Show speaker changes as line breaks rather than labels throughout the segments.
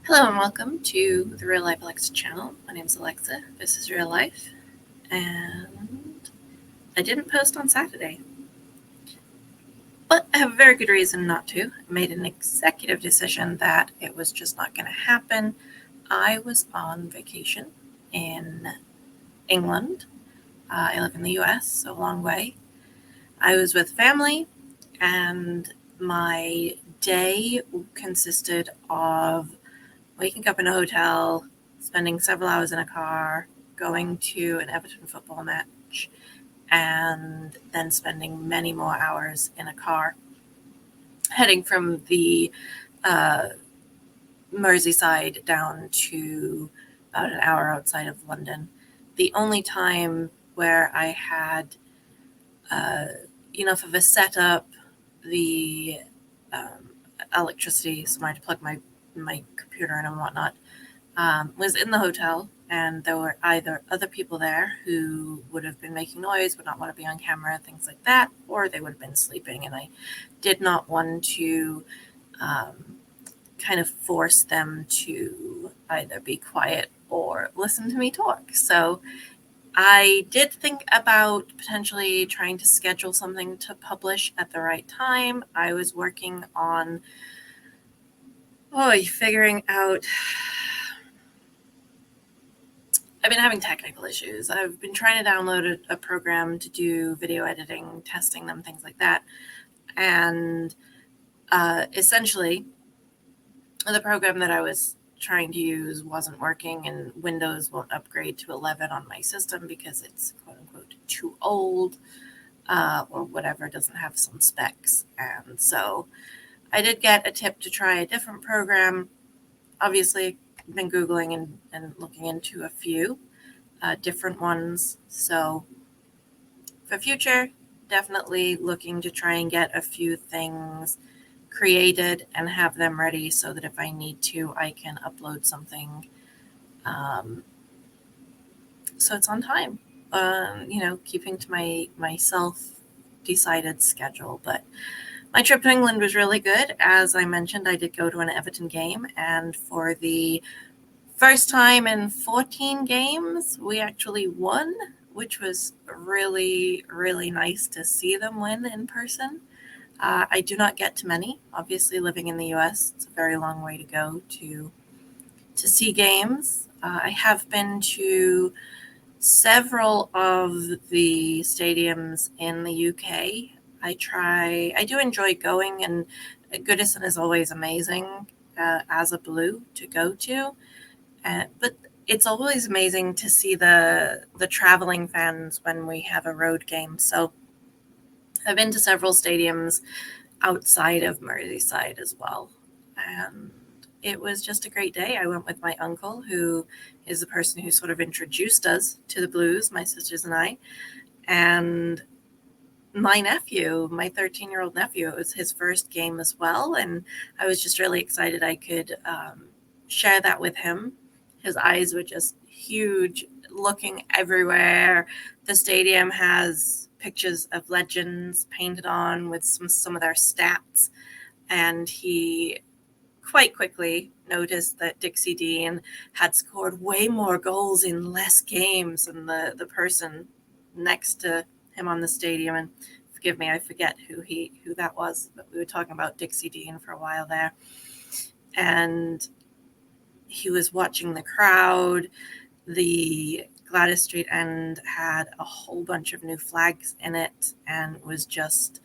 Hello and welcome to the Real Life Alexa channel. My name is Alexa. This is Real Life, and I didn't post on Saturday, but I have a very good reason not to. I made an executive decision that it was just not going to happen. I was on vacation in England. I live in the US, so a long way. I was with family, and my day consisted of waking up in a hotel, spending several hours in a car, going to an Everton football match, and then spending many more hours in a car, heading from the uh, Merseyside down to about an hour outside of London. The only time where I had uh, enough of a setup, the electricity, so I had to plug my computer in and whatnot, was in the hotel, and there were either other people there who would have been making noise, would not want to be on camera, things like that, or they would have been sleeping, and I did not want to kind of force them to either be quiet or listen to me talk. So I did think about potentially trying to schedule something to publish at the right time. I was working on figuring out. I've been having technical issues. I've been trying to download a program to do video editing, testing them, things like that. And essentially, the program that I was trying to use wasn't working, and Windows won't upgrade to 11 on my system because it's quote unquote too old or whatever, doesn't have some specs. And so I did get a tip to try a different program. Obviously, I've been Googling and looking into a few different ones. So for future, definitely looking to try and get a few things created and have them ready so that if I need to, I can upload something so it's on time. Keeping to my self-decided schedule. But my trip to England was really good. As I mentioned, I did go to an Everton game, and for the first time in 14 games, we actually won, which was really, really nice to see them win in person. I do not get to many. Obviously, living in the US, it's a very long way to go to see games. I have been to several of the stadiums in the UK. I do enjoy going, and Goodison is always amazing as a Blue to go to. But it's always amazing to see the traveling fans when we have a road game. So I've been to several stadiums outside of Merseyside as well. And it was just a great day. I went with my uncle, who is the person who sort of introduced us to the Blues, my sisters and I, and my nephew, my 13-year-old nephew. It was his first game as well, and I was just really excited I could share that with him. His eyes were just huge, looking everywhere. The stadium has pictures of legends painted on with some of their stats, and he quite quickly noticed that Dixie Dean had scored way more goals in less games than the person next to him on the stadium. And forgive me, I forget who that was, but we were talking about Dixie Dean for a while there. And he was watching the crowd. The Gladys Street end had a whole bunch of new flags in it, and it was just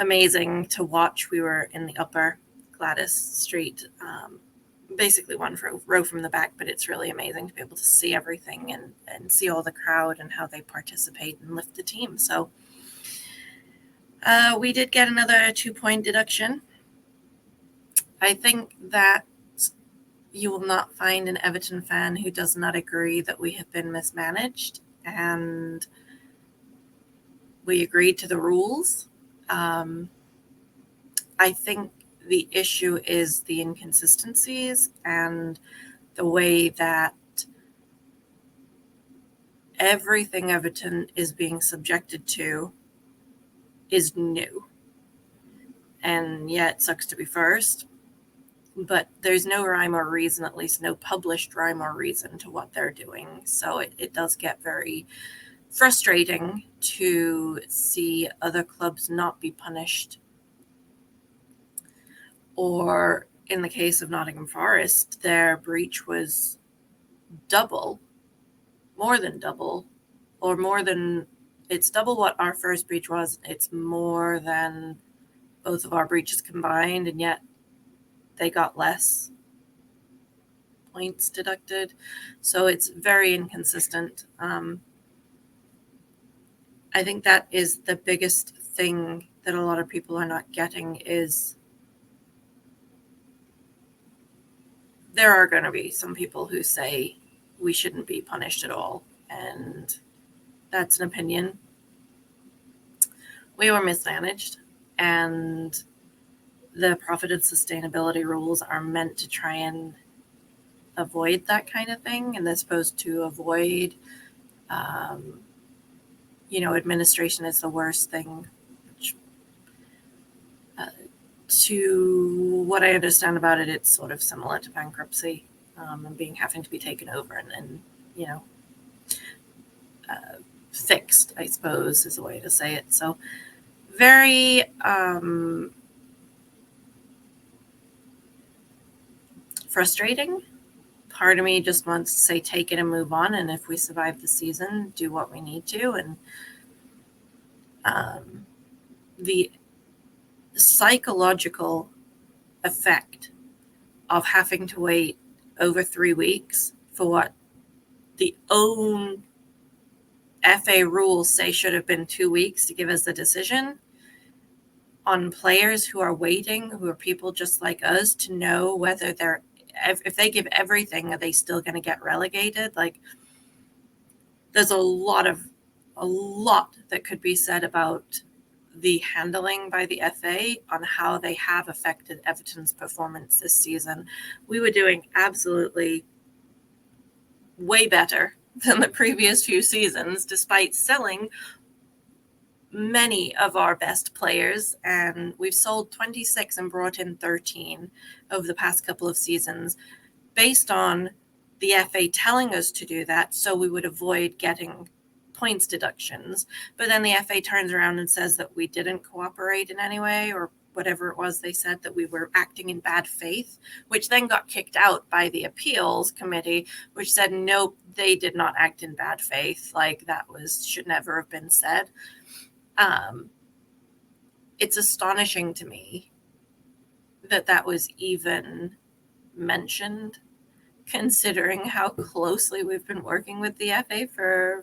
amazing to watch. We were in the upper Gladys Street, basically one row from the back, but it's really amazing to be able to see everything and see all the crowd and how they participate and lift the team. So we did get another 2-point deduction. I think that you will not find an Everton fan who does not agree that we have been mismanaged, and we agreed to the rules. I think the issue is the inconsistencies and the way that everything Everton is being subjected to is new. And yeah, it sucks to be first. but there's no rhyme or reason, at least no published rhyme or reason to what they're doing. So it does get very frustrating to see other clubs not be punished. Or in the case of Nottingham Forest, their breach was double, more than double, or more than, it's double what our first breach was. It's more than both of our breaches combined, and yet they got less points deducted. So it's very inconsistent. I think that is the biggest thing that a lot of people are not getting is there are going to be some people who say we shouldn't be punished at all. And that's an opinion. We were mismanaged, and the profit and sustainability rules are meant to try and avoid that kind of thing. And they're supposed to avoid, administration is the worst thing. To what I understand about it, it's sort of similar to bankruptcy, and having to be taken over and fixed, I suppose, is a way to say it. So very frustrating. Part of me just wants to say take it and move on, and if we survive the season, do what we need to. And the psychological effect of having to wait over 3 weeks for what the own FA rules say should have been 2 weeks to give us the decision, on players who are waiting, who are people just like us, to know whether if they give everything, are they still going to get relegated? Like, there's a lot that could be said about the handling by the FA on how they have affected Everton's performance this season. We were doing absolutely way better than the previous few seasons, despite selling many of our best players, and we've sold 26 and brought in 13 over the past couple of seasons based on the FA telling us to do that so we would avoid getting points deductions. But then the FA turns around and says that we didn't cooperate in any way, or whatever it was they said, that we were acting in bad faith, which then got kicked out by the appeals committee, which said nope, they did not act in bad faith. Like, that should never have been said. It's astonishing to me that was even mentioned, considering how closely we've been working with the FA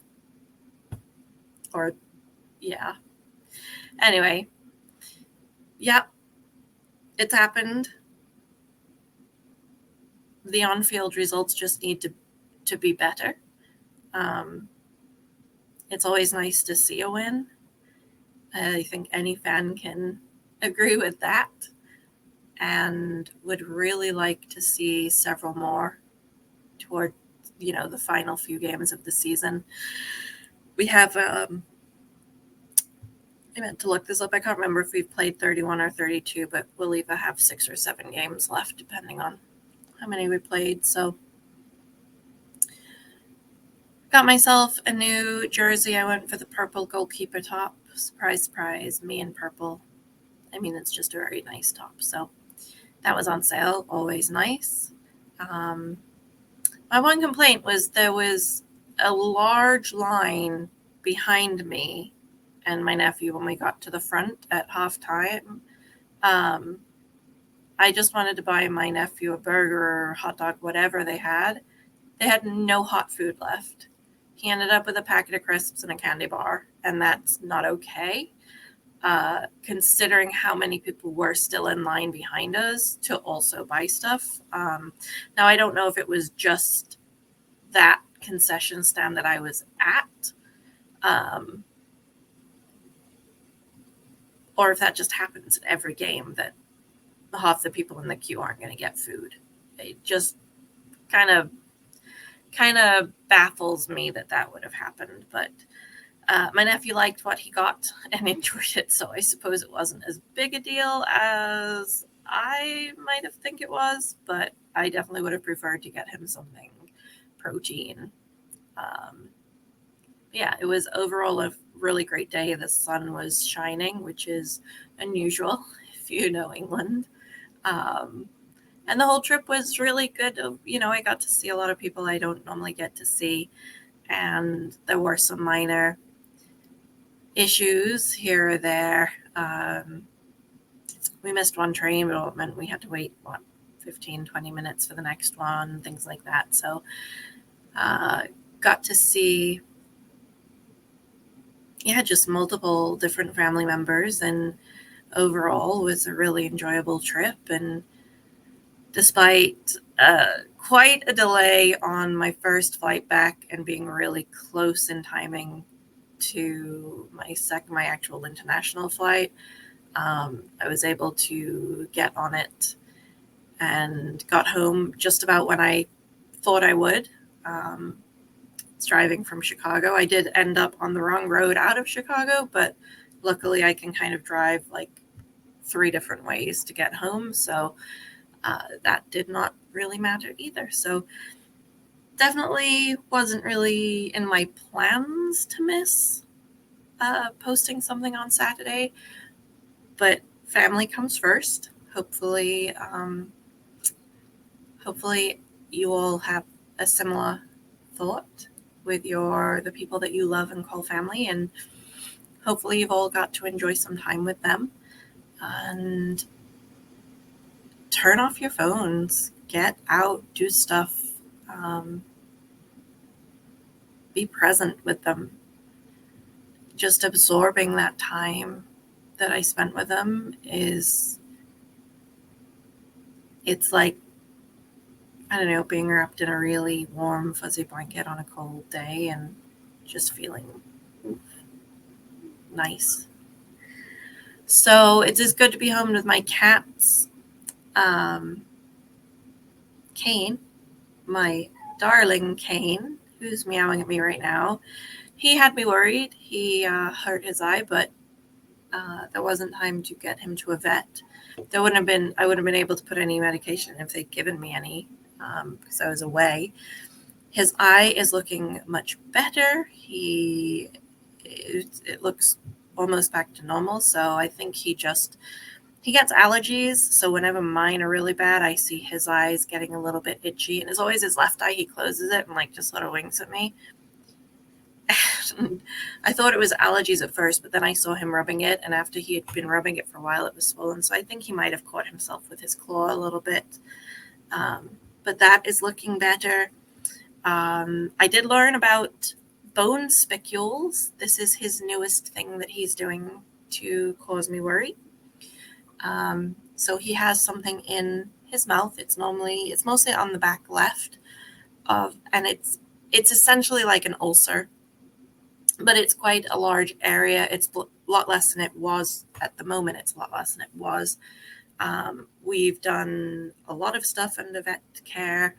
Anyway, yeah, it's happened. The on-field results just need to be better. It's always nice to see a win. I think any fan can agree with that, and would really like to see several more toward the final few games of the season. We have I meant to look this up. I can't remember if we've played 31 or 32, but we'll either have 6 or 7 games left depending on how many we played. So got myself a new jersey. I went for the purple goalkeeper top. Surprise, surprise, me in purple. I mean, it's just a very nice top. So that was on sale. Always nice. My one complaint was there was a large line behind me and my nephew when we got to the front at halftime. I just wanted to buy my nephew a burger or hot dog, whatever they had. They had no hot food left. He ended up with a packet of crisps and a candy bar, and that's not okay, considering how many people were still in line behind us to also buy stuff. Now, I don't know if it was just that concession stand that I was at, or if that just happens at every game, that half the people in the queue aren't going to get food. It just kind of baffles me that would have happened. But my nephew liked what he got and enjoyed it, so I suppose it wasn't as big a deal as I I might have think it was, but I definitely would have preferred to get him something protein. Yeah, it was overall a really great day. The sun was shining, which is unusual if you know England. Um, and the whole trip was really good. I got to see a lot of people I don't normally get to see. And there were some minor issues here or there. We missed one train, but it meant we had to wait, 15, 20 minutes for the next one, things like that. So got to see, just multiple different family members, and overall was a really enjoyable trip. And despite quite a delay on my first flight back and being really close in timing to my actual international flight, I was able to get on it and got home just about when I thought I would. It's driving from Chicago. I did end up on the wrong road out of Chicago, but luckily I can kind of drive like 3 different ways to get home. So that did not really matter either. So definitely wasn't really in my plans to miss posting something on Saturday, but family comes first. Hopefully you all have a similar thought with the people that you love and call family, and hopefully you've all got to enjoy some time with them. And turn off your phones, get out, do stuff, be present with them. Just absorbing that time that I spent with them it's like, I don't know, being wrapped in a really warm, fuzzy blanket on a cold day and just feeling nice. So it's just good to be home with my cats. Kane, my darling Kane, who's meowing at me right now, he had me worried. He hurt his eye, but there wasn't time to get him to a vet. I wouldn't have been able to put any medication if they'd given me any, because I was away. His eye is looking much better. It looks almost back to normal. So I think he gets allergies. So whenever mine are really bad, I see his eyes getting a little bit itchy, and it's always his left eye. He closes it and just sort of winks at me. I thought it was allergies at first, but then I saw him rubbing it, and after he had been rubbing it for a while, it was swollen. So I think he might have caught himself with his claw a little bit. But that is looking better. I did learn about bone spicules. This is his newest thing that he's doing to cause me worry. So he has something in his mouth. It's mostly on the back left and it's essentially like an ulcer, but it's quite a large area. It's a lot less than it was at the moment. It's a lot less than it was. We've done a lot of stuff under vet care.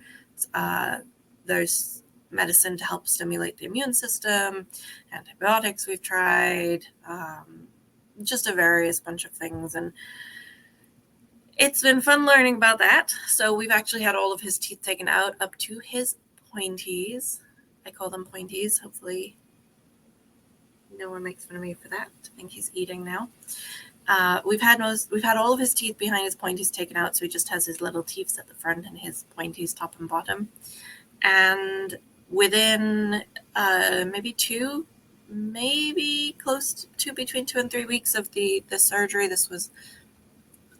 There's medicine to help stimulate the immune system, antibiotics we've tried, just a various bunch of things. And it's been fun learning about that. So we've actually had all of his teeth taken out up to his pointies. I call them pointies. Hopefully no one makes fun of me for that. I think he's eating now. We've had all of his teeth behind his pointies taken out, so he just has his little teeth at the front and his pointies top and bottom. And within close to between 2 and 3 weeks of the surgery, this was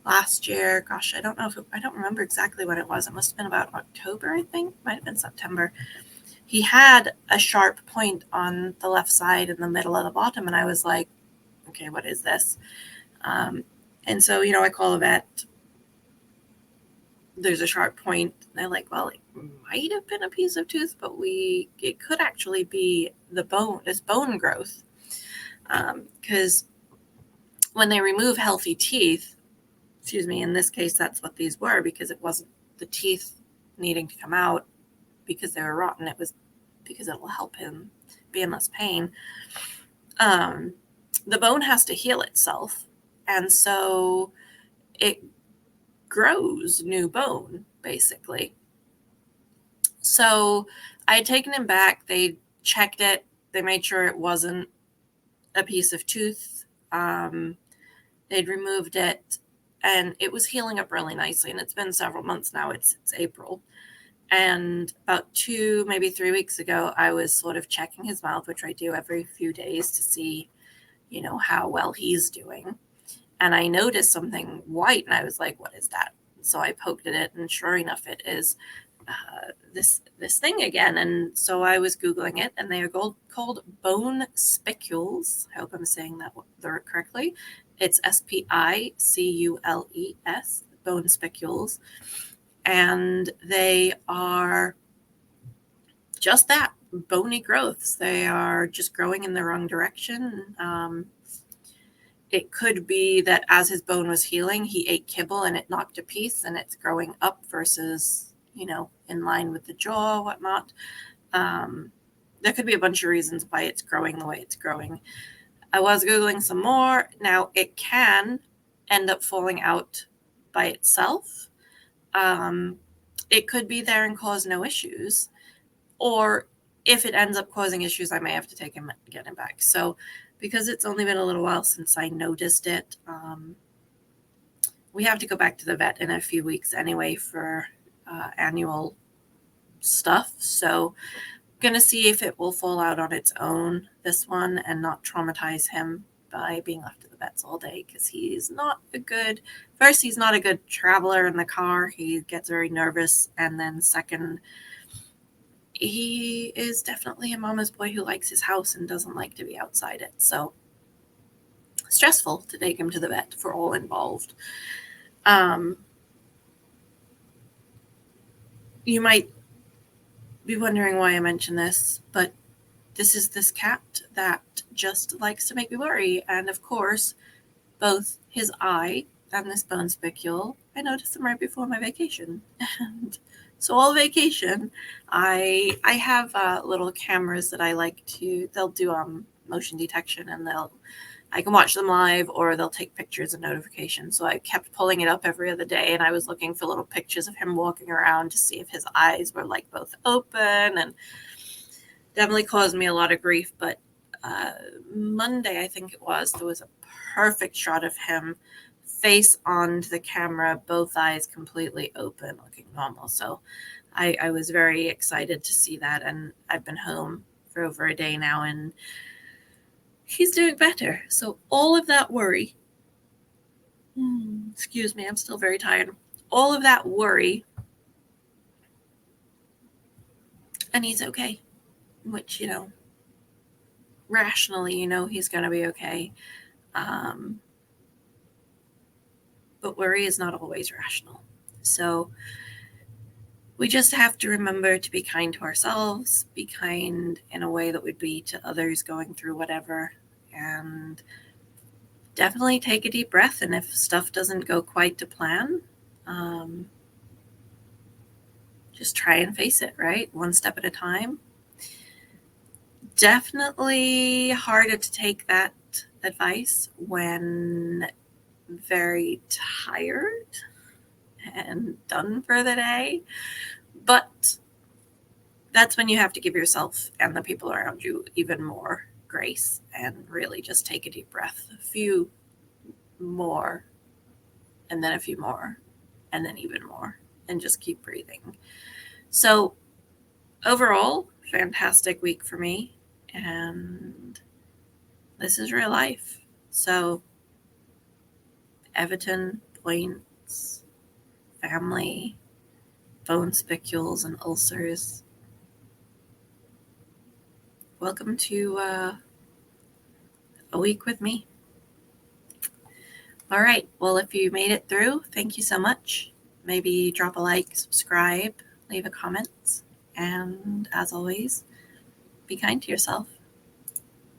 last year. Gosh, I don't remember exactly when it was. It must have been about October, I think. Might have been September. He had a sharp point on the left side in the middle of the bottom, and I was like, okay, what is this? And so, I call a vet. There's a sharp point. And they're like, well, it might have been a piece of tooth, but it could actually be it's bone growth. Because when they remove healthy teeth, in this case, that's what these were, because it wasn't the teeth needing to come out because they were rotten. It was because it will help him be in less pain. The bone has to heal itself. And so it grows new bone, basically. So I had taken him back. They checked it. They made sure it wasn't a piece of tooth. They'd removed it, and it was healing up really nicely. And it's been several months now. It's April. And about 2, maybe 3 weeks ago, I was sort of checking his mouth, which I do every few days to see, how well he's doing. And I noticed something white, and I was like, what is that? So I poked at it, and sure enough, it is this thing again. And so I was Googling it, and they are called bone spicules. I hope I'm saying that correctly. It's Spicules, bone spicules. And they are just that, bony growths. They are just growing in the wrong direction. It could be that as his bone was healing, he ate kibble and it knocked a piece, and it's growing up versus, in line with the jaw, whatnot. There could be a bunch of reasons why it's growing the way it's growing. I was Googling some more. Now, it can end up falling out by itself. It could be there and cause no issues. Or if it ends up causing issues, I may have to take him and get him back. So because it's only been a little while since I noticed it, we have to go back to the vet in a few weeks anyway for annual stuff. So I'm going to see if it will fall out on its own, this one, and not traumatize him by being left at the vets all day, because he's not a good traveler in the car. He gets very nervous. And then second, he is definitely a mama's boy who likes his house and doesn't like to be outside it. So stressful to take him to the vet for all involved. You might be wondering why I mention this, but this is this cat that just likes to make me worry. And of course, both his eye and this bone spicule, I noticed them right before my vacation. And so all vacation, I have little cameras that I like to, they'll do motion detection, and I can watch them live, or they'll take pictures and notifications. So I kept pulling it up every other day, and I was looking for little pictures of him walking around to see if his eyes were like both open, and definitely caused me a lot of grief. But Monday, I think it was, there was a perfect shot of him face onto the camera, both eyes completely open, looking normal. So I was very excited to see that, and I've been home for over a day now, and he's doing better. So all of that worry, excuse me, I'm still very tired. All of that worry, and he's okay, which, rationally, he's going to be okay. But worry is not always rational. So we just have to remember to be kind to ourselves, be kind in a way that would be to others going through whatever, and definitely take a deep breath. And if stuff doesn't go quite to plan, just try and face it, right? One step at a time. Definitely harder to take that advice when very tired and done for the day. But that's when you have to give yourself and the people around you even more grace, and really just take a deep breath, a few more, and then a few more, and then even more, and just keep breathing. So overall, fantastic week for me, and this is real life. So Everton, points, family, bone spicules, and ulcers. Welcome to a week with me. All right. Well, if you made it through, thank you so much. Maybe drop a like, subscribe, leave a comment. And as always, be kind to yourself.